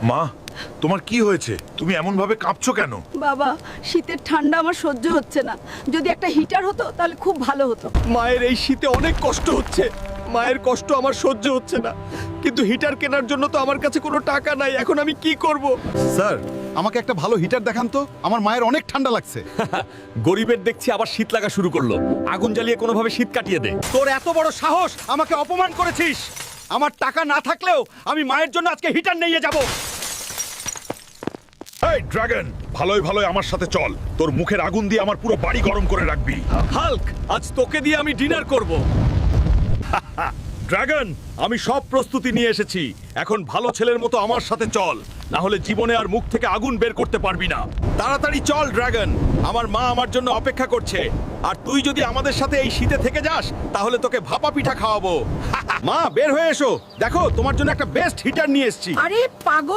মা, তোমার কি হয়েছে? তুমি এমন ভাবে কাঁপছো কেন? বাবা, শীতের ঠান্ডা আমার সহ্য হচ্ছে না। যদি একটা হিটার হতো তাহলে খুব ভালো হতো। মায়ের এই শীতে অনেক কষ্ট হচ্ছে। মায়ের কষ্ট আমার সহ্য হচ্ছে না, কিন্তু হিটার কেনার জন্য তো আমার কাছে কোনো টাকা নাই। এখন আমি কি করব? স্যার, আমাকে একটা ভালো হিটার দেখান তো, আমার মায়ের অনেক ঠান্ডা লাগছে। গরিবের দেখছি আবার শীত লাগা শুরু করলো। আগুন জ্বালিয়ে কোনোভাবে শীত কাটিয়ে দে। তোর এত বড় সাহস, আমাকে অপমান করেছিস। আমার টাকা না থাকলেও আমি মায়ের জন্য আজকে হিটার নিয়ে যাব। এই ড্রাগন, ভালোই ভালোই আমার সাথে চল। তোর মুখের আগুন দিয়ে আমার পুরো বাড়ি গরম করে রাখবি। হাল্ক, আজ তোকে দিয়ে আমি ডিনার করব। ড্রাগন, আমি সব প্রস্তুতি নিয়ে এসেছি। এখন ভালো ছেলের মতো আমার সাথে চল, না হলে জীবনে আর মুখ থেকে আগুন বের করতে পারবি না। তাড়াতাড়ি চল ড্রাগন, আমার মা আমার জন্য অপেক্ষা করছে। আর তুই যদি আমাদের সাথে এই শীতে থেকে যাস, তাহলে তোকে ভাপা পিঠা খাওয়াবো। মা, বের হয়ে এসো, দেখো তোমার জন্য একটা বেস্ট হিটার নিয়ে এসেছি। আরে পাগল!